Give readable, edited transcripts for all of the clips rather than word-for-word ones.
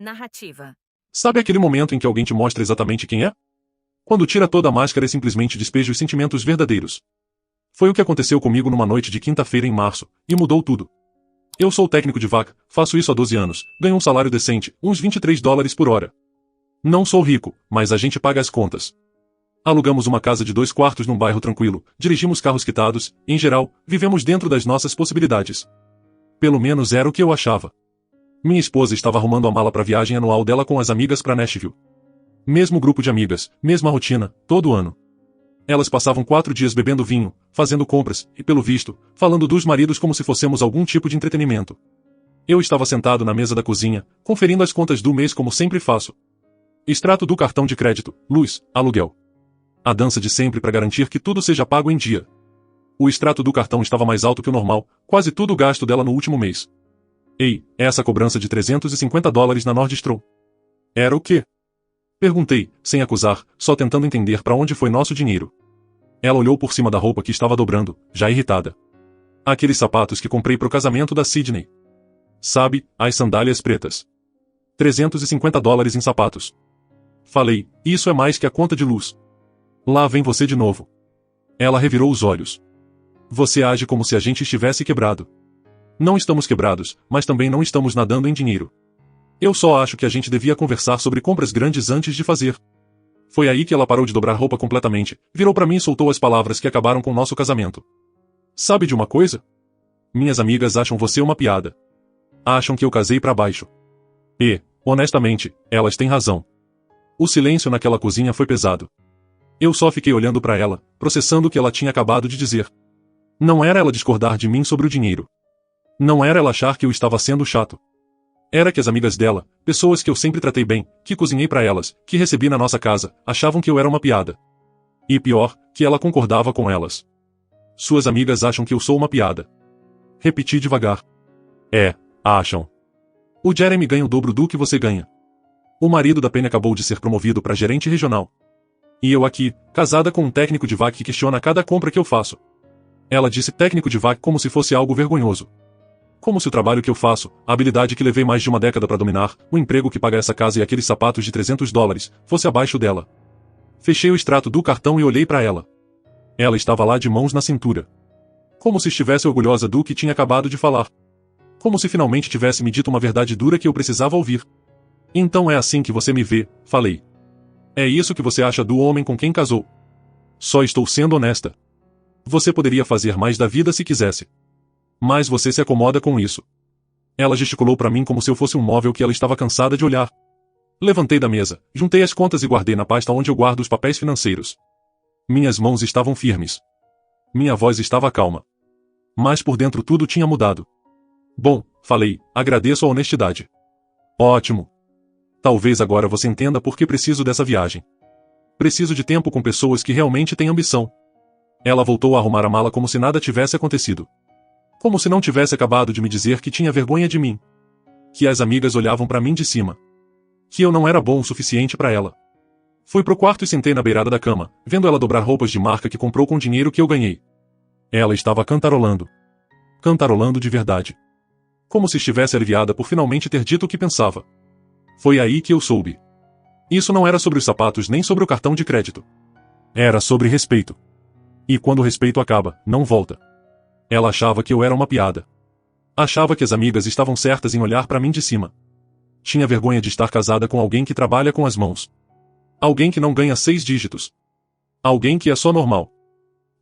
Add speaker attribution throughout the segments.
Speaker 1: Narrativa.
Speaker 2: Sabe aquele momento em que alguém te mostra exatamente quem é? Quando tira toda a máscara e simplesmente despeja os sentimentos verdadeiros. Foi o que aconteceu comigo numa noite de quinta-feira em março, e mudou tudo. Eu sou técnico de vaca, faço isso há 12 anos, ganho um salário decente, uns $23 por hora. Não sou rico, mas a gente paga as contas. Alugamos uma casa de 2 quartos num bairro tranquilo, dirigimos carros quitados, e, em geral, vivemos dentro das nossas possibilidades. Pelo menos era o que eu achava. Minha esposa estava arrumando a mala para a viagem anual dela com as amigas para Nashville. Mesmo grupo de amigas, mesma rotina, todo ano. Elas passavam 4 dias bebendo vinho, fazendo compras, e pelo visto, falando dos maridos como se fossemos algum tipo de entretenimento. Eu estava sentado na mesa da cozinha, conferindo as contas do mês como sempre faço. Extrato do cartão de crédito, luz, aluguel. A dança de sempre para garantir que tudo seja pago em dia. O extrato do cartão estava mais alto que o normal, quase tudo o gasto dela no último mês. Ei, essa cobrança de $350 na Nordstrom. Era o quê? Perguntei, sem acusar, só tentando entender para onde foi nosso dinheiro. Ela olhou por cima da roupa que estava dobrando, já irritada. Aqueles sapatos que comprei pro casamento da Sydney. Sabe, as sandálias pretas. $350 em sapatos. Falei, isso é mais que a conta de luz. Lá vem você de novo. Ela revirou os olhos. Você age como se a gente estivesse quebrado. Não estamos quebrados, mas também não estamos nadando em dinheiro. Eu só acho que a gente devia conversar sobre compras grandes antes de fazer. Foi aí que ela parou de dobrar roupa completamente, virou para mim e soltou as palavras que acabaram com nosso casamento. Sabe de uma coisa? Minhas amigas acham você uma piada. Acham que eu casei para baixo. E, honestamente, elas têm razão. O silêncio naquela cozinha foi pesado. Eu só fiquei olhando para ela, processando o que ela tinha acabado de dizer. Não era ela discordar de mim sobre o dinheiro. Não era ela achar que eu estava sendo chato. Era que as amigas dela, pessoas que eu sempre tratei bem, que cozinhei para elas, que recebi na nossa casa, achavam que eu era uma piada. E pior, que ela concordava com elas. Suas amigas acham que eu sou uma piada. Repeti devagar. É, acham. O Jeremy ganha o dobro do que você ganha. O marido da Penny acabou de ser promovido para gerente regional. E eu aqui, casada com um técnico de vac que questiona cada compra que eu faço. Ela disse técnico de vac como se fosse algo vergonhoso. Como se o trabalho que eu faço, a habilidade que levei mais de uma década para dominar, o emprego que paga essa casa e aqueles sapatos de $300, fosse abaixo dela. Fechei o extrato do cartão e olhei para ela. Ela estava lá de mãos na cintura. Como se estivesse orgulhosa do que tinha acabado de falar. Como se finalmente tivesse me dito uma verdade dura que eu precisava ouvir. Então é assim que você me vê, falei. É isso que você acha do homem com quem casou. Só estou sendo honesta. Você poderia fazer mais da vida se quisesse. Mas você se acomoda com isso. Ela gesticulou para mim como se eu fosse um móvel que ela estava cansada de olhar. Levantei da mesa, juntei as contas e guardei na pasta onde eu guardo os papéis financeiros. Minhas mãos estavam firmes. Minha voz estava calma. Mas por dentro tudo tinha mudado. Bom, falei, agradeço a honestidade. Ótimo. Talvez agora você entenda por que preciso dessa viagem. Preciso de tempo com pessoas que realmente têm ambição. Ela voltou a arrumar a mala como se nada tivesse acontecido. Como se não tivesse acabado de me dizer que tinha vergonha de mim. Que as amigas olhavam para mim de cima. Que eu não era bom o suficiente para ela. Fui pro quarto e sentei na beirada da cama, vendo ela dobrar roupas de marca que comprou com dinheiro que eu ganhei. Ela estava cantarolando. Cantarolando de verdade. Como se estivesse aliviada por finalmente ter dito o que pensava. Foi aí que eu soube. Isso não era sobre os sapatos nem sobre o cartão de crédito. Era sobre respeito. E quando o respeito acaba, não volta. Ela achava que eu era uma piada. Achava que as amigas estavam certas em olhar para mim de cima. Tinha vergonha de estar casada com alguém que trabalha com as mãos. Alguém que não ganha 6 dígitos. Alguém que é só normal.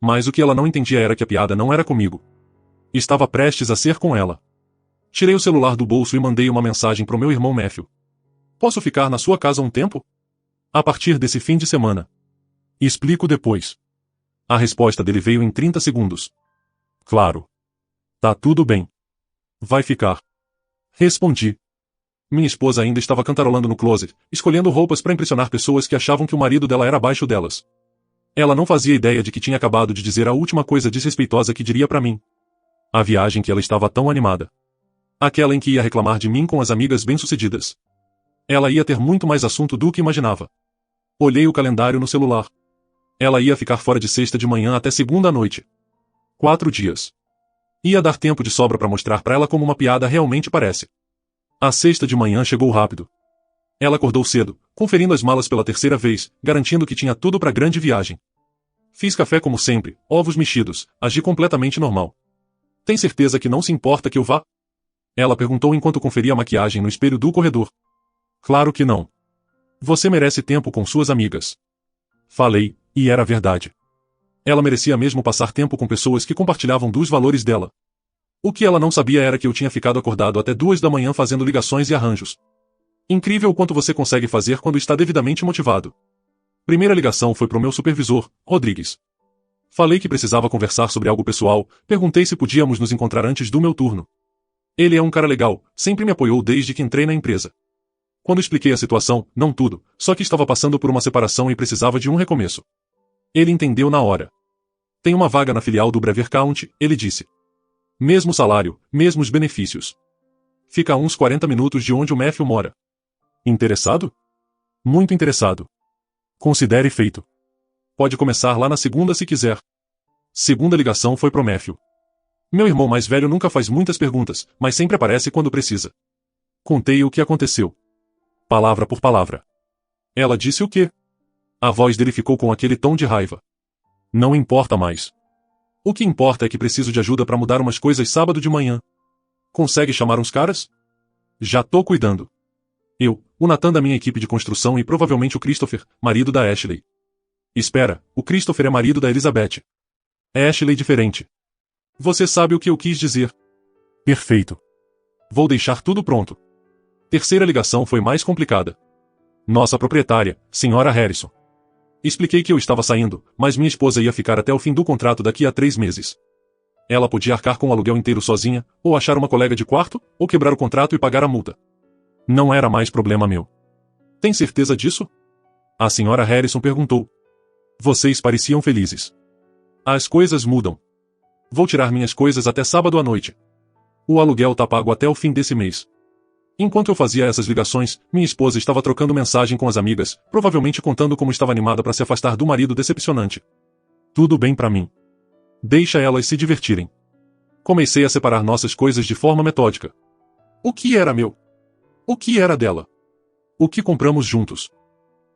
Speaker 2: Mas o que ela não entendia era que a piada não era comigo. Estava prestes a ser com ela. Tirei o celular do bolso e mandei uma mensagem pro meu irmão Matthew. Posso ficar na sua casa um tempo? A partir desse fim de semana. Explico depois. A resposta dele veio em 30 segundos. Claro. Tá tudo bem. Vai ficar. Respondi. Minha esposa ainda estava cantarolando no closet, escolhendo roupas para impressionar pessoas que achavam que o marido dela era abaixo delas. Ela não fazia ideia de que tinha acabado de dizer a última coisa desrespeitosa que diria para mim. A viagem que ela estava tão animada. Aquela em que ia reclamar de mim com as amigas bem-sucedidas. Ela ia ter muito mais assunto do que imaginava. Olhei o calendário no celular. Ela ia ficar fora de sexta de manhã até segunda à noite. 4 dias. Ia dar tempo de sobra para mostrar para ela como uma piada realmente parece. A sexta de manhã chegou rápido. Ela acordou cedo, conferindo as malas pela terceira vez, garantindo que tinha tudo para a grande viagem. Fiz café como sempre, ovos mexidos, agi completamente normal. Tem certeza que não se importa que eu vá? Ela perguntou enquanto conferia a maquiagem no espelho do corredor. Claro que não. Você merece tempo com suas amigas. Falei, e era verdade. Ela merecia mesmo passar tempo com pessoas que compartilhavam dos valores dela. O que ela não sabia era que eu tinha ficado acordado até 2 da manhã fazendo ligações e arranjos. Incrível o quanto você consegue fazer quando está devidamente motivado. Primeira ligação foi pro meu supervisor, Rodrigues. Falei que precisava conversar sobre algo pessoal, perguntei se podíamos nos encontrar antes do meu turno. Ele é um cara legal, sempre me apoiou desde que entrei na empresa. Quando expliquei a situação, não tudo, só que estava passando por uma separação e precisava de um recomeço. Ele entendeu na hora. Tem uma vaga na filial do Brever County, ele disse. Mesmo salário, mesmos benefícios. Fica a uns 40 minutos de onde o Matthew mora. Interessado? Muito interessado. Considere feito. Pode começar lá na segunda se quiser. Segunda ligação foi pro Matthew. Meu irmão mais velho nunca faz muitas perguntas, mas sempre aparece quando precisa. Contei o que aconteceu. Palavra por palavra. Ela disse o quê? A voz dele ficou com aquele tom de raiva. Não importa mais. O que importa é que preciso de ajuda para mudar umas coisas sábado de manhã. Consegue chamar uns caras? Já tô cuidando. Eu, o Nathan da minha equipe de construção e provavelmente o Christopher, marido da Ashley. Espera, o Christopher é marido da Elizabeth. É Ashley diferente. Você sabe o que eu quis dizer. Perfeito. Vou deixar tudo pronto. Terceira ligação foi mais complicada. Nossa proprietária, Sra. Harrison. Expliquei que eu estava saindo, mas minha esposa ia ficar até o fim do contrato daqui a 3 meses. Ela podia arcar com o aluguel inteiro sozinha, ou achar uma colega de quarto, ou quebrar o contrato e pagar a multa. Não era mais problema meu. Tem certeza disso? A Sra. Harrison perguntou. Vocês pareciam felizes. As coisas mudam. Vou tirar minhas coisas até sábado à noite. O aluguel tá pago até o fim desse mês. Enquanto eu fazia essas ligações, minha esposa estava trocando mensagem com as amigas, provavelmente contando como estava animada para se afastar do marido decepcionante. Tudo bem para mim. Deixa elas se divertirem. Comecei a separar nossas coisas de forma metódica. O que era meu? O que era dela? O que compramos juntos?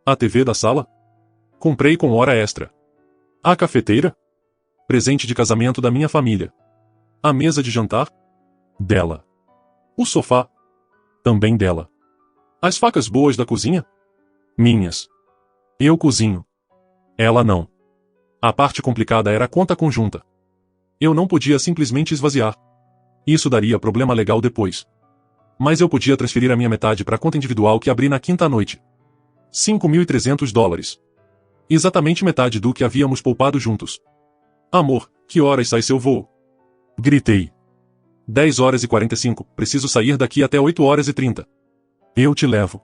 Speaker 2: A TV da sala? Comprei com hora extra. A cafeteira? Presente de casamento da minha família. A mesa de jantar? Dela. O sofá? Também dela. As facas boas da cozinha? Minhas. Eu cozinho. Ela não. A parte complicada era a conta conjunta. Eu não podia simplesmente esvaziar. Isso daria problema legal depois. Mas eu podia transferir a minha metade para a conta individual que abri na quinta noite. $5.300. Exatamente metade do que havíamos poupado juntos. Amor, que horas sai seu voo? Gritei. 10h45, preciso sair daqui até 8h30. Eu te levo.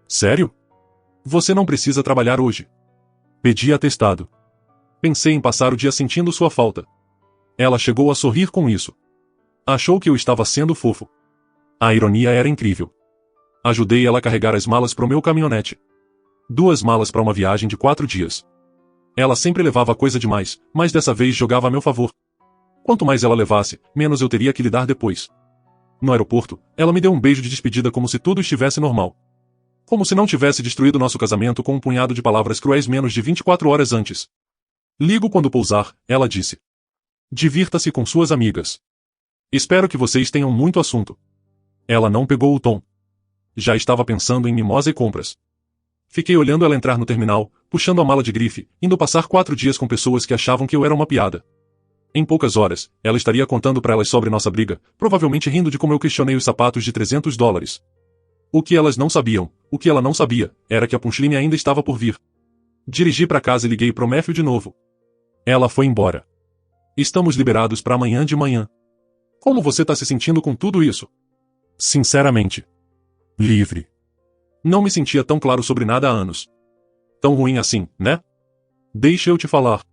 Speaker 2: Sério? Você não precisa trabalhar hoje. Pedi atestado. Pensei em passar o dia sentindo sua falta. Ela chegou a sorrir com isso. Achou que eu estava sendo fofo. A ironia era incrível. Ajudei ela a carregar as malas pro meu caminhonete. 2 malas para uma viagem de 4 dias. Ela sempre levava coisa demais, mas dessa vez jogava a meu favor. Quanto mais ela levasse, menos eu teria que lidar depois. No aeroporto, ela me deu um beijo de despedida como se tudo estivesse normal. Como se não tivesse destruído nosso casamento com um punhado de palavras cruéis menos de 24 horas antes. Ligo quando pousar, ela disse. Divirta-se com suas amigas. Espero que vocês tenham muito assunto. Ela não pegou o tom. Já estava pensando em mimosa e compras. Fiquei olhando ela entrar no terminal, puxando a mala de grife, indo passar 4 dias com pessoas que achavam que eu era uma piada. Em poucas horas, ela estaria contando para elas sobre nossa briga, provavelmente rindo de como eu questionei os sapatos de $300. O que elas não sabiam, o que ela não sabia, era que a punchline ainda estava por vir. Dirigi para casa e liguei pro Matthew de novo. Ela foi embora. Estamos liberados para amanhã de manhã. Como você tá se sentindo com tudo isso? Sinceramente. Livre. Não me sentia tão claro sobre nada há anos. Tão ruim assim, né? Deixa eu te falar.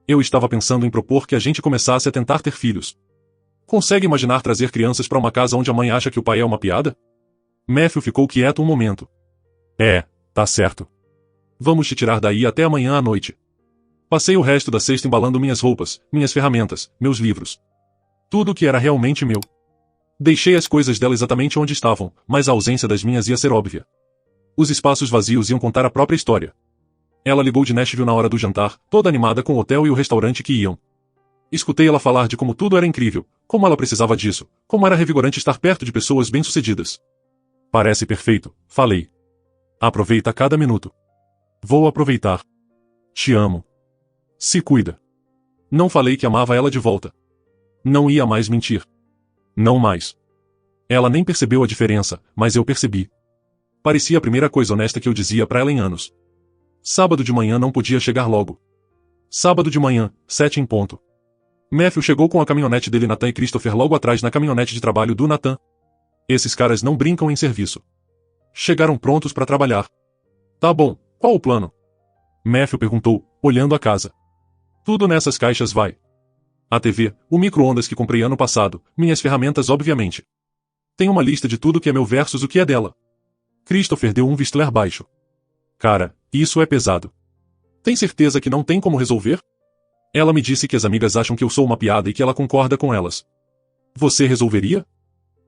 Speaker 2: Eu estava pensando em propor que a gente começasse a tentar ter filhos. Consegue imaginar trazer crianças para uma casa onde a mãe acha que o pai é uma piada? Matthew ficou quieto um momento. Tá certo. Vamos te tirar daí até amanhã à noite. Passei o resto da sexta embalando minhas roupas, minhas ferramentas, meus livros. Tudo que era realmente meu. Deixei as coisas dela exatamente onde estavam, mas a ausência das minhas ia ser óbvia. Os espaços vazios iam contar a própria história. Ela ligou de Nashville na hora do jantar, toda animada com o hotel e o restaurante que iam. Escutei ela falar de como tudo era incrível, como ela precisava disso, como era revigorante estar perto de pessoas bem-sucedidas. Parece perfeito, falei. Aproveita cada minuto. Vou aproveitar. Te amo. Se cuida. Não falei que amava ela de volta. Não ia mais mentir. Não mais. Ela nem percebeu a diferença, mas eu percebi. Parecia a primeira coisa honesta que eu dizia pra ela em anos. Sábado de manhã não podia chegar logo. Sábado de manhã, 7 em ponto. Matthew chegou com a caminhonete dele. Nathan e Christopher logo atrás na caminhonete de trabalho do Nathan. Esses caras não brincam em serviço. Chegaram prontos para trabalhar. Tá bom, qual o plano? Matthew perguntou, olhando a casa. Tudo nessas caixas vai. A TV, o micro-ondas que comprei ano passado, minhas ferramentas obviamente. Tem uma lista de tudo que é meu versus o que é dela. Christopher deu um Whistler baixo. Cara, isso é pesado. Tem certeza que não tem como resolver? Ela me disse que as amigas acham que eu sou uma piada e que ela concorda com elas. Você resolveria?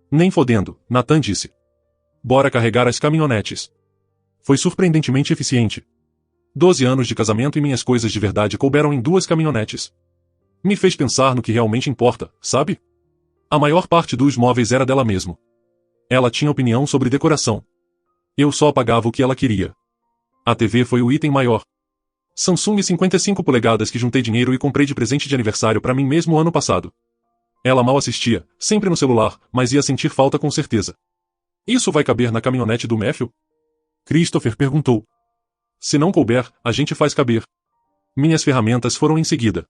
Speaker 2: Nem fodendo, Nathan disse. Bora carregar as caminhonetes. Foi surpreendentemente eficiente. 12 anos de casamento e minhas coisas de verdade couberam em 2 caminhonetes. Me fez pensar no que realmente importa, sabe? A maior parte dos móveis era dela mesmo. Ela tinha opinião sobre decoração. Eu só pagava o que ela queria. A TV foi o item maior. Samsung 55 polegadas que juntei dinheiro e comprei de presente de aniversário para mim mesmo ano passado. Ela mal assistia, sempre no celular, mas ia sentir falta com certeza. Isso vai caber na caminhonete do Matthew? Christopher perguntou. Se não couber, a gente faz caber. Minhas ferramentas foram em seguida.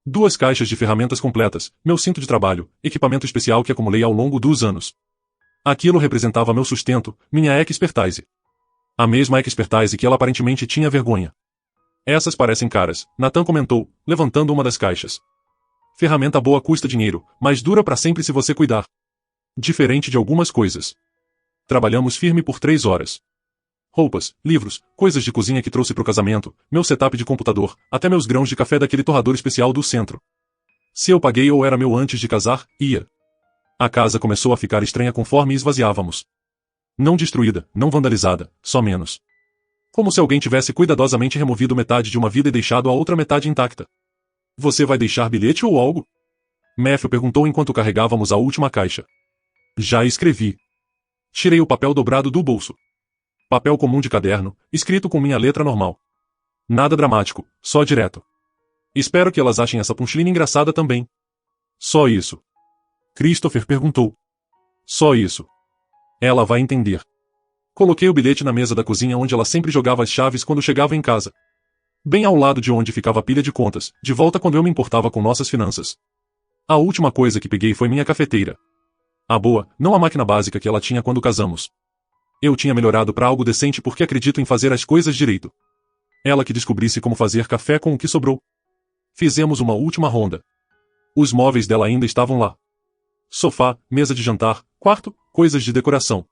Speaker 2: 2 caixas de ferramentas completas, meu cinto de trabalho, equipamento especial que acumulei ao longo dos anos. Aquilo representava meu sustento, minha expertise. A mesma expertise que ela aparentemente tinha vergonha. Essas parecem caras, Nathan comentou, levantando uma das caixas. Ferramenta boa custa dinheiro, mas dura para sempre se você cuidar. Diferente de algumas coisas. Trabalhamos firme por 3 horas. Roupas, livros, coisas de cozinha que trouxe pro casamento, meu setup de computador, até meus grãos de café daquele torrador especial do centro. Se eu paguei ou era meu antes de casar, ia. A casa começou a ficar estranha conforme esvaziávamos. Não destruída, não vandalizada, só menos. Como se alguém tivesse cuidadosamente removido metade de uma vida e deixado a outra metade intacta. Você vai deixar bilhete ou algo? Matthew perguntou enquanto carregávamos a última caixa. Já escrevi. Tirei o papel dobrado do bolso. Papel comum de caderno, escrito com minha letra normal. Nada dramático, só direto. Espero que elas achem essa punchline engraçada também. Só isso. Christopher perguntou. Só isso. Ela vai entender. Coloquei o bilhete na mesa da cozinha onde ela sempre jogava as chaves quando chegava em casa. Bem ao lado de onde ficava a pilha de contas, de volta quando eu me importava com nossas finanças. A última coisa que peguei foi minha cafeteira. A boa, não a máquina básica que ela tinha quando casamos. Eu tinha melhorado para algo decente porque acredito em fazer as coisas direito. Ela que descobrisse como fazer café com o que sobrou. Fizemos uma última ronda. Os móveis dela ainda estavam lá. Sofá, mesa de jantar, quarto, coisas de decoração.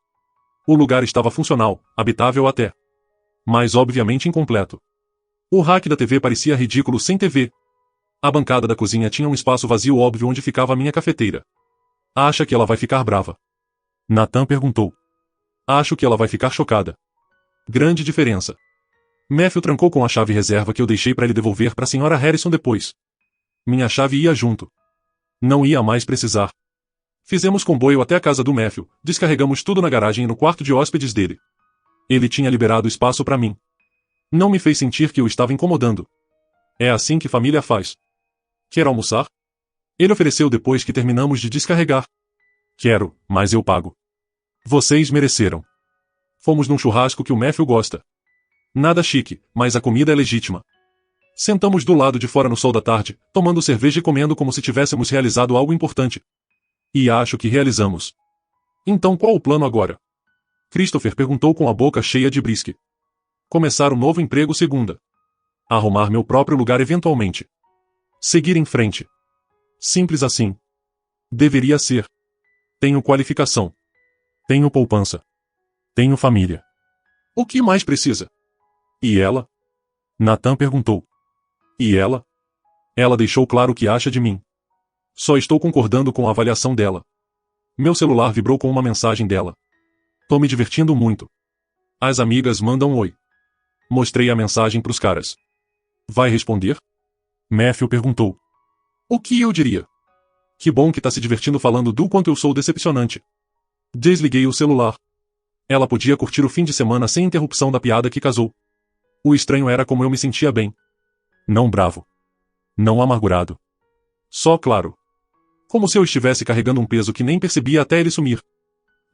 Speaker 2: O lugar estava funcional, habitável até. Mas obviamente incompleto. O rack da TV parecia ridículo sem TV. A bancada da cozinha tinha um espaço vazio óbvio onde ficava a minha cafeteira. Acha que ela vai ficar brava? Nathan perguntou. Acho que ela vai ficar chocada. Grande diferença. Matthew trancou com a chave reserva que eu deixei para ele devolver para a senhora Harrison depois. Minha chave ia junto. Não ia mais precisar. Fizemos comboio até a casa do Matthew, descarregamos tudo na garagem e no quarto de hóspedes dele. Ele tinha liberado espaço para mim. Não me fez sentir que eu estava incomodando. É assim que família faz. Quer almoçar? Ele ofereceu depois que terminamos de descarregar. Quero, mas eu pago. Vocês mereceram. Fomos num churrasco que o Matthew gosta. Nada chique, mas a comida é legítima. Sentamos do lado de fora no sol da tarde, tomando cerveja e comendo como se tivéssemos realizado algo importante. E acho que realizamos. Então qual o plano agora? Christopher perguntou com a boca cheia de brisque. Começar um novo emprego segunda. Arrumar meu próprio lugar eventualmente. Seguir em frente. Simples assim. Deveria ser. Tenho qualificação. Tenho poupança. Tenho família. O que mais precisa? E ela? Nathan perguntou. E ela? Ela deixou claro o que acha de mim. Só estou concordando com a avaliação dela. Meu celular vibrou com uma mensagem dela. Tô me divertindo muito. As amigas mandam um oi. Mostrei a mensagem pros caras. Vai responder? Matthew perguntou. O que eu diria? Que bom que tá se divertindo falando do quanto eu sou decepcionante. Desliguei o celular. Ela podia curtir o fim de semana sem interrupção da piada que casou. O estranho era como eu me sentia bem. Não bravo. Não amargurado. Só claro. Como se eu estivesse carregando um peso que nem percebia até ele sumir.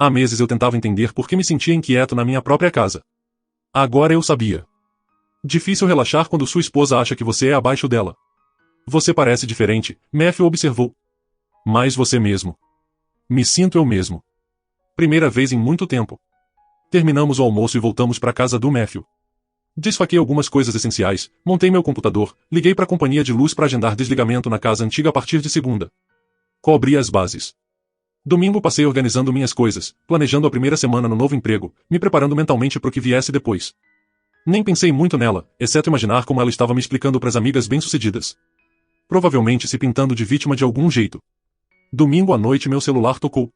Speaker 2: Há meses eu tentava entender por que me sentia inquieto na minha própria casa. Agora eu sabia. Difícil relaxar quando sua esposa acha que você é abaixo dela. Você parece diferente, Matthew observou. Mas você mesmo. Me sinto eu mesmo. Primeira vez em muito tempo. Terminamos o almoço e voltamos para casa do Matthew. Desfaquei algumas coisas essenciais, montei meu computador, liguei para a companhia de luz para agendar desligamento na casa antiga a partir de segunda. Cobri as bases. Domingo passei organizando minhas coisas, planejando a primeira semana no novo emprego, me preparando mentalmente para o que viesse depois. Nem pensei muito nela, exceto imaginar como ela estava me explicando para as amigas bem-sucedidas. Provavelmente se pintando de vítima de algum jeito. Domingo à noite meu celular tocou.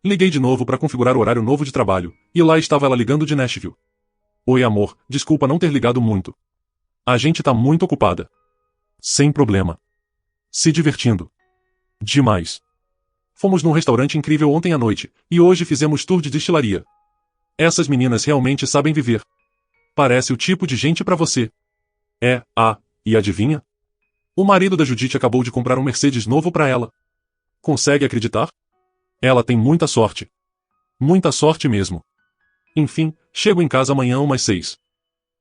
Speaker 2: Liguei de novo para configurar o horário novo de trabalho, e lá estava ela ligando de Nashville. Oi amor, desculpa não ter ligado muito. A gente tá muito ocupada. Sem problema. Se divertindo. Demais. Fomos num restaurante incrível ontem à noite, e hoje fizemos tour de destilaria. Essas meninas realmente sabem viver. Parece o tipo de gente pra você. E adivinha? O marido da Judith acabou de comprar um Mercedes novo pra ela. Consegue acreditar? Ela tem muita sorte. Muita sorte mesmo. Enfim, chego em casa amanhã umas 6.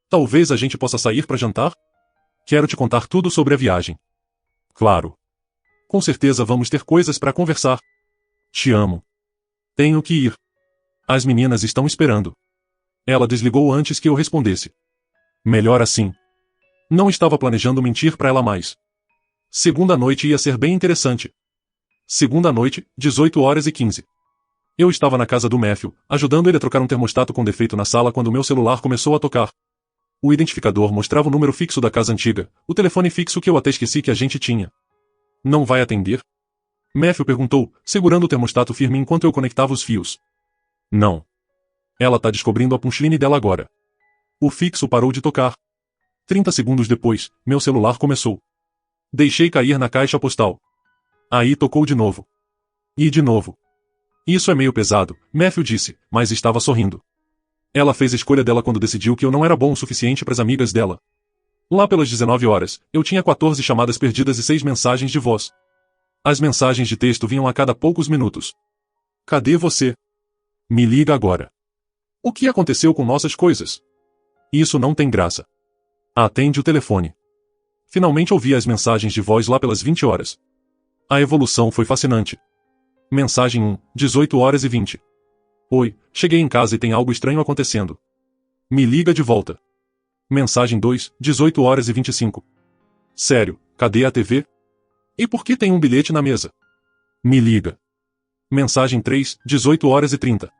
Speaker 2: Talvez a gente possa sair pra jantar? Quero te contar tudo sobre a viagem. Claro. Com certeza vamos ter coisas pra conversar. Te amo. Tenho que ir. As meninas estão esperando. Ela desligou antes que eu respondesse. Melhor assim. Não estava planejando mentir pra ela mais. Segunda noite ia ser bem interessante. Segunda noite, 18h15. Eu estava na casa do Matthew, ajudando ele a trocar um termostato com defeito na sala quando meu celular começou a tocar. O identificador mostrava o número fixo da casa antiga, o telefone fixo que eu até esqueci que a gente tinha. Não vai atender? Matthew perguntou, segurando o termostato firme enquanto eu conectava os fios. Não. Ela tá descobrindo a punchline dela agora. O fixo parou de tocar. 30 segundos depois, meu celular começou. Deixei cair na caixa postal. Aí tocou de novo. E de novo. Isso é meio pesado, Matthew disse, mas estava sorrindo. Ela fez a escolha dela quando decidiu que eu não era bom o suficiente para as amigas dela. Lá pelas 19 horas, eu tinha 14 chamadas perdidas e 6 mensagens de voz. As mensagens de texto vinham a cada poucos minutos. Cadê você? Me liga agora. O que aconteceu com nossas coisas? Isso não tem graça. Atende o telefone. Finalmente ouvi as mensagens de voz lá pelas 20 horas. A evolução foi fascinante. Mensagem 1, 18h20. Oi, cheguei em casa e tem algo estranho acontecendo. Me liga de volta. Mensagem 2, 18h25. Sério, cadê a TV? E por que tem um bilhete na mesa? Me liga. Mensagem 3, 18h30.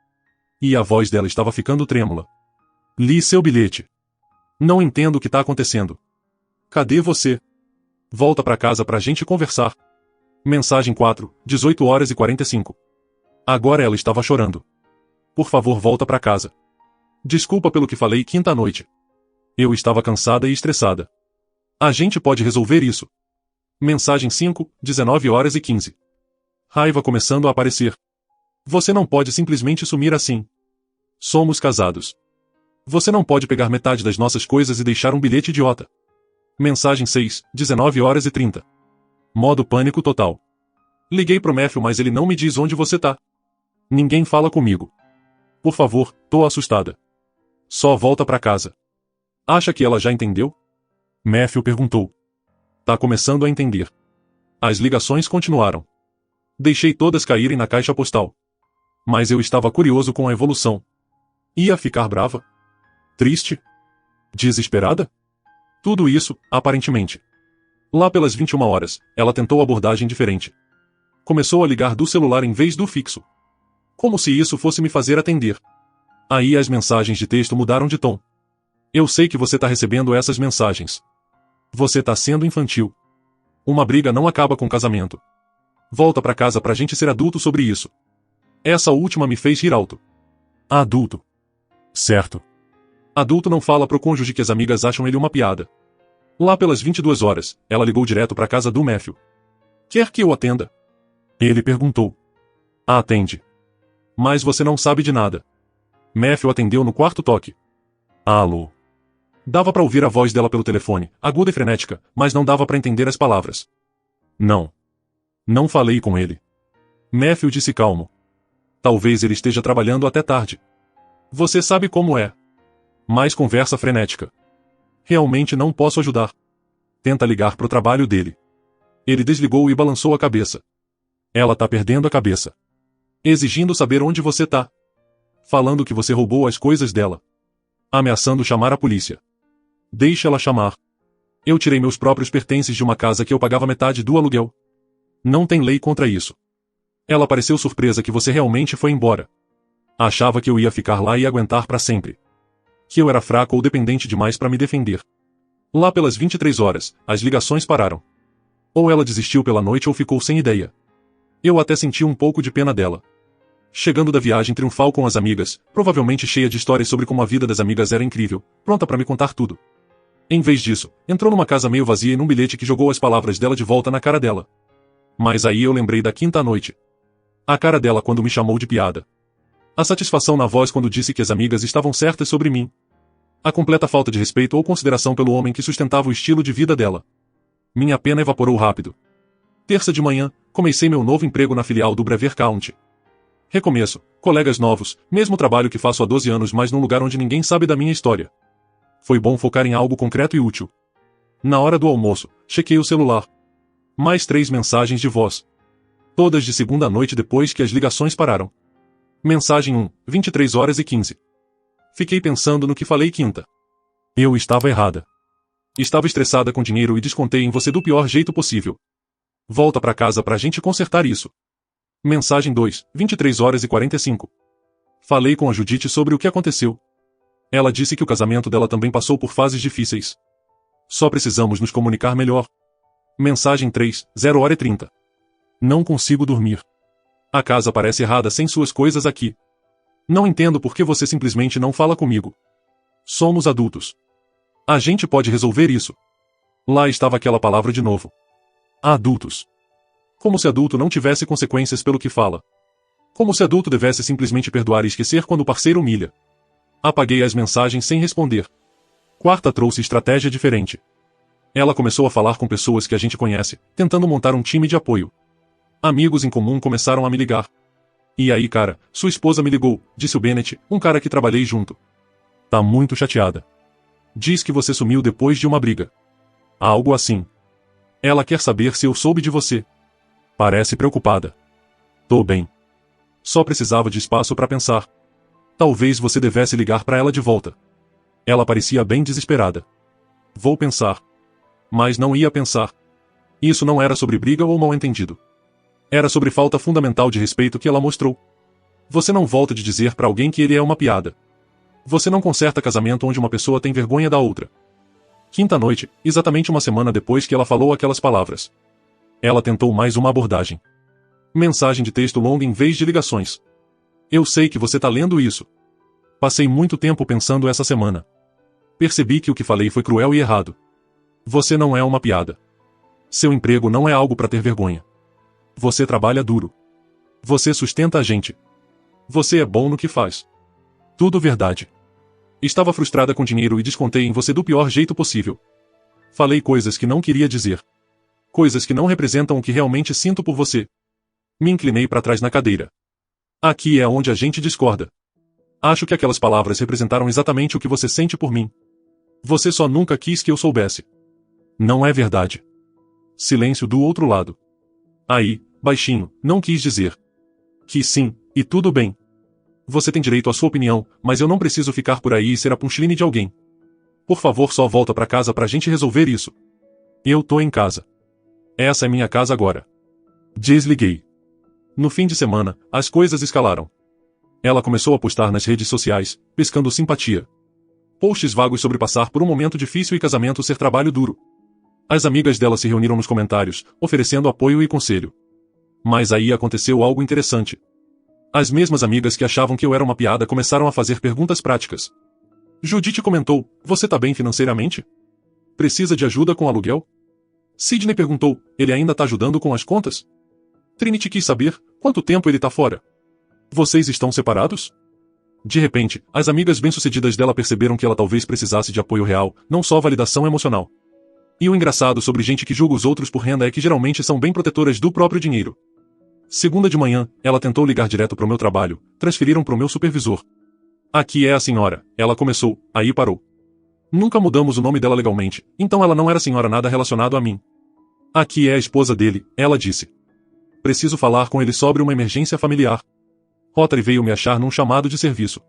Speaker 2: E a voz dela estava ficando trêmula. Li seu bilhete. Não entendo o que tá acontecendo. Cadê você? Volta pra casa pra gente conversar. Mensagem 4, 18h45. Agora ela estava chorando. Por favor, volta pra casa. Desculpa pelo que falei quinta noite. Eu estava cansada e estressada. A gente pode resolver isso. Mensagem 5, 19h15. Raiva começando a aparecer. Você não pode simplesmente sumir assim. Somos casados. Você não pode pegar metade das nossas coisas e deixar um bilhete idiota. Mensagem 6, 19h30. Modo pânico total. Liguei pro Matthew, mas ele não me diz onde você tá. Ninguém fala comigo. Por favor, tô assustada. Só volta pra casa. Acha que ela já entendeu? Matthew perguntou. Tá começando a entender. As ligações continuaram. Deixei todas caírem na caixa postal. Mas eu estava curioso com a evolução. Ia ficar brava? Triste? Desesperada? Tudo isso, aparentemente. Lá pelas 21 horas, ela tentou abordagem diferente. Começou a ligar do celular em vez do fixo. Como se isso fosse me fazer atender. Aí as mensagens de texto mudaram de tom. Eu sei que você tá recebendo essas mensagens. Você tá sendo infantil. Uma briga não acaba com casamento. Volta pra casa pra gente ser adulto sobre isso. Essa última me fez rir alto. Adulto. Certo. Adulto não fala pro cônjuge que as amigas acham ele uma piada. Lá pelas 22 horas, ela ligou direto pra casa do Matthew. Quer que eu atenda? Ele perguntou. Atende. Mas você não sabe de nada. Matthew atendeu no quarto toque. Alô. Dava pra ouvir a voz dela pelo telefone, aguda e frenética, mas não dava pra entender as palavras. Não. Não falei com ele. Matthew disse calmo. Talvez ele esteja trabalhando até tarde. Você sabe como é. Mais conversa frenética. Realmente não posso ajudar. Tenta ligar pro trabalho dele. Ele desligou e balançou a cabeça. Ela tá perdendo a cabeça. Exigindo saber onde você tá. Falando que você roubou as coisas dela. Ameaçando chamar a polícia. Deixa ela chamar. Eu tirei meus próprios pertences de uma casa que eu pagava metade do aluguel. Não tem lei contra isso. Ela pareceu surpresa que você realmente foi embora. Achava que eu ia ficar lá e aguentar pra sempre. Que eu era fraco ou dependente demais pra me defender. Lá pelas 23 horas, as ligações pararam. Ou ela desistiu pela noite ou ficou sem ideia. Eu até senti um pouco de pena dela. Chegando da viagem triunfal com as amigas, provavelmente cheia de histórias sobre como a vida das amigas era incrível, pronta pra me contar tudo. Em vez disso, entrou numa casa meio vazia e num bilhete que jogou as palavras dela de volta na cara dela. Mas aí eu lembrei da quinta noite. A cara dela quando me chamou de piada. A satisfação na voz quando disse que as amigas estavam certas sobre mim. A completa falta de respeito ou consideração pelo homem que sustentava o estilo de vida dela. Minha pena evaporou rápido. Terça de manhã, comecei meu novo emprego na filial do Brewer County. Recomeço, colegas novos, mesmo trabalho que faço há 12 anos mas num lugar onde ninguém sabe da minha história. Foi bom focar em algo concreto e útil. Na hora do almoço, chequei o celular. Mais 3 mensagens de voz. Todas de segunda noite depois que as ligações pararam. Mensagem 1, 23 horas e 15. Fiquei pensando no que falei quinta. Eu estava errada. Estava estressada com dinheiro e descontei em você do pior jeito possível. Volta pra casa pra gente consertar isso. Mensagem 2, 23 horas e 45. Falei com a Judite sobre o que aconteceu. Ela disse que o casamento dela também passou por fases difíceis. Só precisamos nos comunicar melhor. Mensagem 3, 0 hora e 30. Não consigo dormir. A casa parece errada sem suas coisas aqui. Não entendo por que você simplesmente não fala comigo. Somos adultos. A gente pode resolver isso. Lá estava aquela palavra de novo. Adultos. Como se adulto não tivesse consequências pelo que fala. Como se adulto devesse simplesmente perdoar e esquecer quando o parceiro humilha. Apaguei as mensagens sem responder. Quarta trouxe estratégia diferente. Ela começou a falar com pessoas que a gente conhece, tentando montar um time de apoio. Amigos em comum começaram a me ligar. E aí, cara, sua esposa me ligou, disse o Bennett, um cara que trabalhei junto. Tá muito chateada. Diz que você sumiu depois de uma briga. Algo assim. Ela quer saber se eu soube de você. Parece preocupada. Tô bem. Só precisava de espaço pra pensar. Talvez você devesse ligar pra ela de volta. Ela parecia bem desesperada. Vou pensar. Mas não ia pensar. Isso não era sobre briga ou mal-entendido. Era sobre falta fundamental de respeito que ela mostrou. Você não volta de dizer pra alguém que ele é uma piada. Você não conserta casamento onde uma pessoa tem vergonha da outra. Quinta noite, exatamente uma semana depois que ela falou aquelas palavras. Ela tentou mais uma abordagem. Mensagem de texto longa em vez de ligações. Eu sei que você tá lendo isso. Passei muito tempo pensando essa semana. Percebi que o que falei foi cruel e errado. Você não é uma piada. Seu emprego não é algo pra ter vergonha. Você trabalha duro. Você sustenta a gente. Você é bom no que faz. Tudo verdade. Estava frustrada com dinheiro e descontei em você do pior jeito possível. Falei coisas que não queria dizer. Coisas que não representam o que realmente sinto por você. Me inclinei para trás na cadeira. Aqui é onde a gente discorda. Acho que aquelas palavras representaram exatamente o que você sente por mim. Você só nunca quis que eu soubesse. Não é verdade. Silêncio do outro lado. Aí, baixinho, não quis dizer. Que sim, e tudo bem. Você tem direito à sua opinião, mas eu não preciso ficar por aí e ser a punchline de alguém. Por favor, só volta pra casa pra gente resolver isso. Eu tô em casa. Essa é minha casa agora. Desliguei. No fim de semana, as coisas escalaram. Ela começou a postar nas redes sociais, pescando simpatia. Posts vagos sobre passar por um momento difícil e casamento ser trabalho duro. As amigas dela se reuniram nos comentários, oferecendo apoio e conselho. Mas aí aconteceu algo interessante. As mesmas amigas que achavam que eu era uma piada começaram a fazer perguntas práticas. Judith comentou, você tá bem financeiramente? Precisa de ajuda com o aluguel? Sidney perguntou, ele ainda tá ajudando com as contas? Trinity quis saber, quanto tempo ele tá fora? Vocês estão separados? De repente, as amigas bem-sucedidas dela perceberam que ela talvez precisasse de apoio real, não só validação emocional. E o engraçado sobre gente que julga os outros por renda é que geralmente são bem protetoras do próprio dinheiro. Segunda de manhã, ela tentou ligar direto pro meu trabalho, transferiram pro meu supervisor. Aqui é a senhora, ela começou, aí parou. Nunca mudamos o nome dela legalmente, então ela não era senhora nada relacionado a mim. Aqui é a esposa dele, ela disse. Preciso falar com ele sobre uma emergência familiar. Rotary veio me achar num chamado de serviço.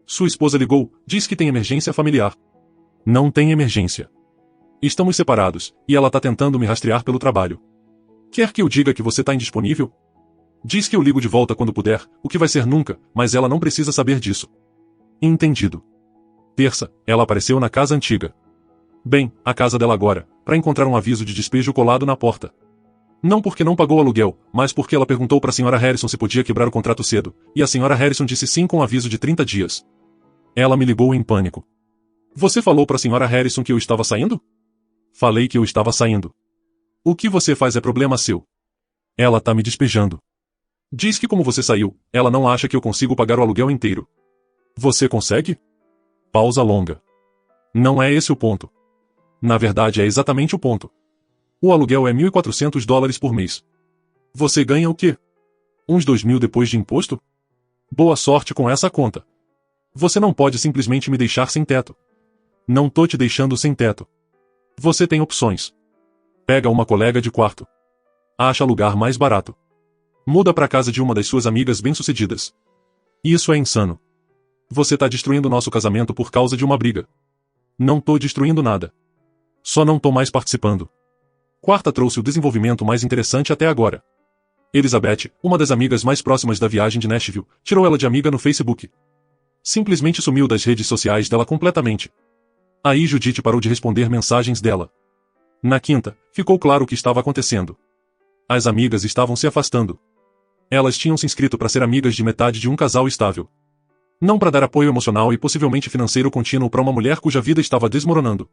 Speaker 2: Sua esposa ligou, diz que tem emergência familiar. Não tem emergência. Estamos separados, e ela tá tentando me rastrear pelo trabalho. Quer que eu diga que você tá indisponível? Diz que eu ligo de volta quando puder, o que vai ser nunca, mas ela não precisa saber disso. Entendido. Terça, ela apareceu na casa antiga. Bem, a casa dela agora, para encontrar um aviso de despejo colado na porta. Não porque não pagou o aluguel, mas porque ela perguntou para a senhora Harrison se podia quebrar o contrato cedo, e a senhora Harrison disse sim com aviso de 30 dias. Ela me ligou em pânico. Você falou para a senhora Harrison que eu estava saindo? Falei que eu estava saindo. O que você faz é problema seu. Ela tá me despejando. Diz que como você saiu, ela não acha que eu consigo pagar o aluguel inteiro. Você consegue? Pausa longa. Não é esse o ponto. Na verdade é exatamente o ponto. O aluguel é $1.400 por mês. Você ganha o quê? Uns 2.000 depois de imposto? Boa sorte com essa conta. Você não pode simplesmente me deixar sem teto. Não tô te deixando sem teto. Você tem opções. Pega uma colega de quarto. Acha lugar mais barato. Muda pra casa de uma das suas amigas bem-sucedidas. Isso é insano. Você tá destruindo nosso casamento por causa de uma briga. Não tô destruindo nada. Só não tô mais participando. Quarta trouxe o desenvolvimento mais interessante até agora. Elizabeth, uma das amigas mais próximas da viagem de Nashville, tirou ela de amiga no Facebook. Simplesmente sumiu das redes sociais dela completamente. Aí Judith parou de responder mensagens dela. Na quinta, ficou claro o que estava acontecendo. As amigas estavam se afastando. Elas tinham se inscrito para ser amigas de metade de um casal estável. Não para dar apoio emocional e possivelmente financeiro contínuo para uma mulher cuja vida estava desmoronando.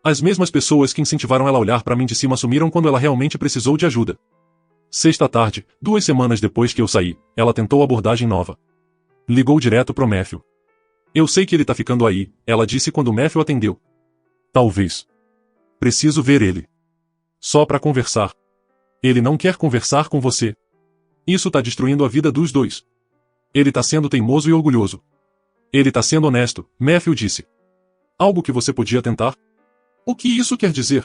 Speaker 2: As mesmas pessoas que incentivaram ela a olhar para mim de cima sumiram quando ela realmente precisou de ajuda. Sexta tarde, 2 semanas depois que eu saí, ela tentou abordagem nova. Ligou direto pro Matthew. Eu sei que ele tá ficando aí, ela disse quando o Matthew atendeu. Talvez. Preciso ver ele. Só pra conversar. Ele não quer conversar com você. Isso tá destruindo a vida dos dois. Ele tá sendo teimoso e orgulhoso. Ele tá sendo honesto, Matthew disse. Algo que você podia tentar? O que isso quer dizer?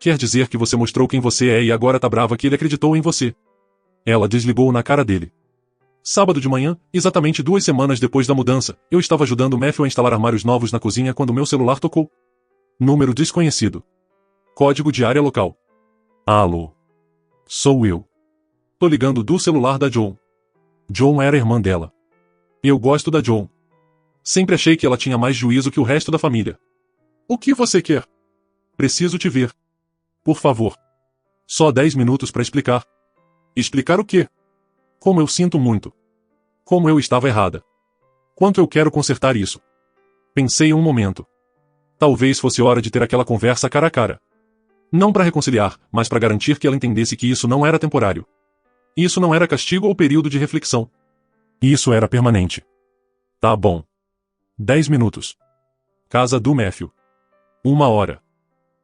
Speaker 2: Quer dizer que você mostrou quem você é e agora tá brava que ele acreditou em você. Ela desligou na cara dele. Sábado de manhã, exatamente 2 semanas depois da mudança, eu estava ajudando o Matthew a instalar armários novos na cozinha quando meu celular tocou. Número desconhecido. Código de área local. Alô. Sou eu. Tô ligando do celular da John. John era a irmã dela. Eu gosto da John. Sempre achei que ela tinha mais juízo que o resto da família. O que você quer? Preciso te ver. Por favor. Só 10 minutos para explicar. Explicar o quê? Como eu sinto muito. Como eu estava errada. Quanto eu quero consertar isso. Pensei um momento. Talvez fosse hora de ter aquela conversa cara a cara. Não para reconciliar, mas para garantir que ela entendesse que isso não era temporário. Isso não era castigo ou período de reflexão. Isso era permanente. Tá bom. 10 minutos. Casa do Matthew. 1 hora.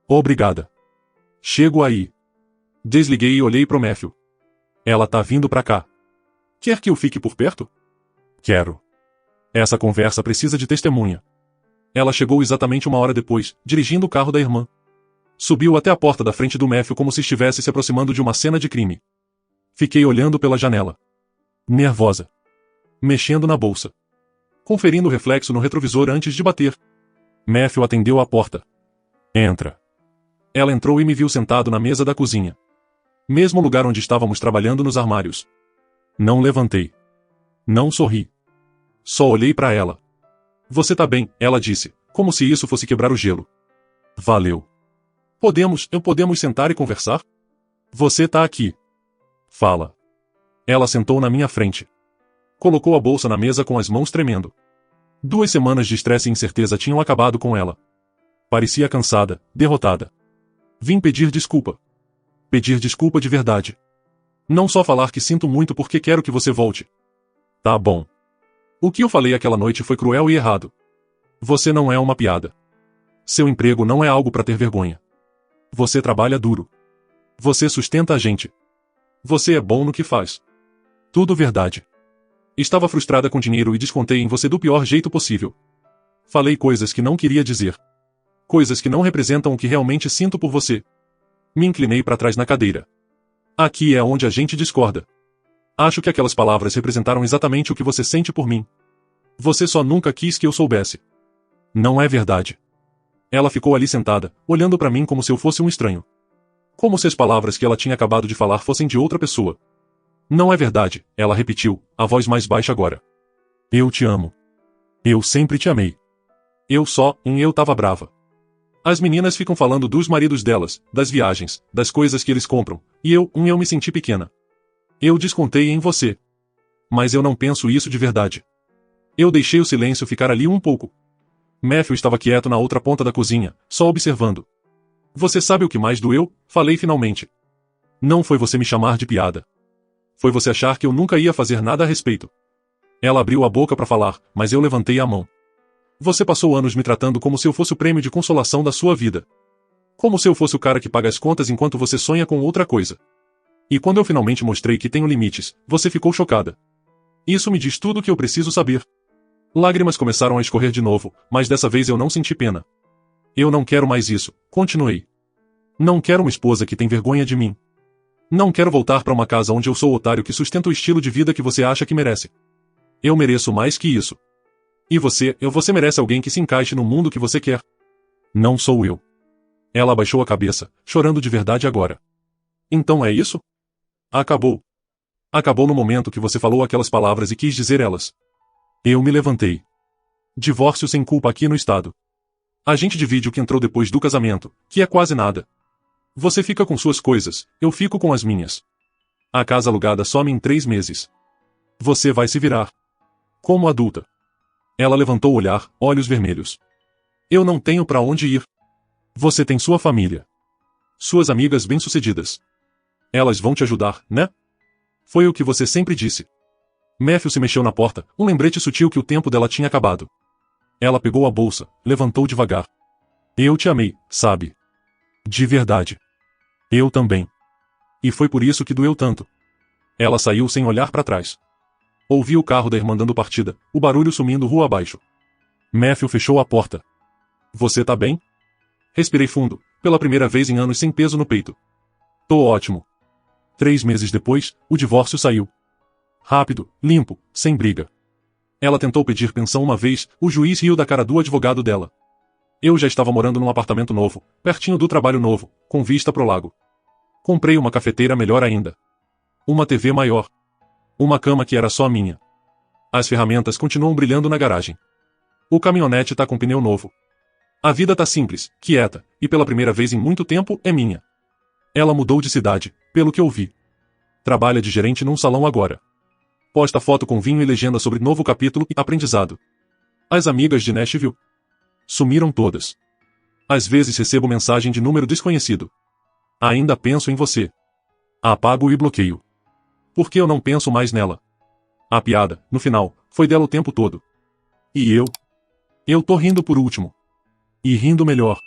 Speaker 2: Obrigada. Chego aí. Desliguei e olhei pro Matthew. Ela tá vindo pra cá. Quer que eu fique por perto? Quero. Essa conversa precisa de testemunha. Ela chegou exatamente 1 hora depois, dirigindo o carro da irmã. Subiu até a porta da frente do Matthew como se estivesse se aproximando de uma cena de crime. Fiquei olhando pela janela. Nervosa. Mexendo na bolsa. Conferindo o reflexo no retrovisor antes de bater. Matthew atendeu a porta. Entra. Ela entrou e me viu sentado na mesa da cozinha. Mesmo lugar onde estávamos trabalhando nos armários. Não levantei. Não sorri. Só olhei para ela. Você tá bem, ela disse, como se isso fosse quebrar o gelo. Valeu. Podemos sentar e conversar? Você tá aqui. Fala. Ela sentou na minha frente. Colocou a bolsa na mesa com as mãos tremendo. 2 semanas de estresse e incerteza tinham acabado com ela. Parecia cansada, derrotada. Vim pedir desculpa. Pedir desculpa de verdade. Não só falar que sinto muito porque quero que você volte. Tá bom. O que eu falei aquela noite foi cruel e errado. Você não é uma piada. Seu emprego não é algo pra ter vergonha. Você trabalha duro. Você sustenta a gente. Você é bom no que faz. Tudo verdade. Estava frustrada com dinheiro e descontei em você do pior jeito possível. Falei coisas que não queria dizer. Coisas que não representam o que realmente sinto por você. Me inclinei para trás na cadeira. Aqui é onde a gente discorda. Acho que aquelas palavras representaram exatamente o que você sente por mim. Você só nunca quis que eu soubesse. Não é verdade. Ela ficou ali sentada, olhando para mim como se eu fosse um estranho. Como se as palavras que ela tinha acabado de falar fossem de outra pessoa. Não é verdade, ela repetiu, a voz mais baixa agora. Eu te amo. Eu sempre te amei. Eu tava brava. As meninas ficam falando dos maridos delas, das viagens, das coisas que eles compram, e eu me senti pequena. Eu descontei em você. Mas eu não penso isso de verdade. Eu deixei o silêncio ficar ali um pouco. Matthew estava quieto na outra ponta da cozinha, só observando. Você sabe o que mais doeu? Falei finalmente. Não foi você me chamar de piada. Foi você achar que eu nunca ia fazer nada a respeito. Ela abriu a boca para falar, mas eu levantei a mão. Você passou anos me tratando como se eu fosse o prêmio de consolação da sua vida. Como se eu fosse o cara que paga as contas enquanto você sonha com outra coisa. E quando eu finalmente mostrei que tenho limites, você ficou chocada. Isso me diz tudo o que eu preciso saber. Lágrimas começaram a escorrer de novo, mas dessa vez eu não senti pena. Eu não quero mais isso, continuei. Não quero uma esposa que tem vergonha de mim. Não quero voltar para uma casa onde eu sou o otário que sustenta o estilo de vida que você acha que merece. Eu mereço mais que isso. E você merece alguém que se encaixe no mundo que você quer. Não sou eu. Ela abaixou a cabeça, chorando de verdade agora. Então é isso? Acabou. Acabou no momento que você falou aquelas palavras e quis dizer elas. Eu me levantei. Divórcio sem culpa aqui no estado. A gente divide o que entrou depois do casamento, que é quase nada. Você fica com suas coisas, eu fico com as minhas. A casa alugada some em 3 meses. Você vai se virar. Como adulta. Ela levantou o olhar, olhos vermelhos. Eu não tenho pra onde ir. Você tem sua família. Suas amigas bem-sucedidas. Elas vão te ajudar, né? Foi o que você sempre disse. Matthew se mexeu na porta, um lembrete sutil que o tempo dela tinha acabado. Ela pegou a bolsa, levantou devagar. Eu te amei, sabe? De verdade. Eu também. E foi por isso que doeu tanto. Ela saiu sem olhar para trás. Ouvi o carro da irmã dando partida, o barulho sumindo rua abaixo. Matthew fechou a porta. Você tá bem? Respirei fundo, pela primeira vez em anos sem peso no peito. Tô ótimo. 3 meses depois, o divórcio saiu. Rápido, limpo, sem briga. Ela tentou pedir pensão uma vez, o juiz riu da cara do advogado dela. Eu já estava morando num apartamento novo, pertinho do trabalho novo, com vista pro lago. Comprei uma cafeteira melhor ainda. Uma TV maior. Uma cama que era só minha. As ferramentas continuam brilhando na garagem. O caminhonete tá com pneu novo. A vida tá simples, quieta, e pela primeira vez em muito tempo, é minha. Ela mudou de cidade, pelo que eu vi. Trabalha de gerente num salão agora. Posta foto com vinho e legenda sobre novo capítulo e aprendizado. As amigas de Nashville sumiram todas. Às vezes recebo mensagem de número desconhecido. Ainda penso em você. Apago e bloqueio. Porque eu não penso mais nela. A piada, no final, foi dela o tempo todo. E eu? Eu tô rindo por último. E rindo melhor.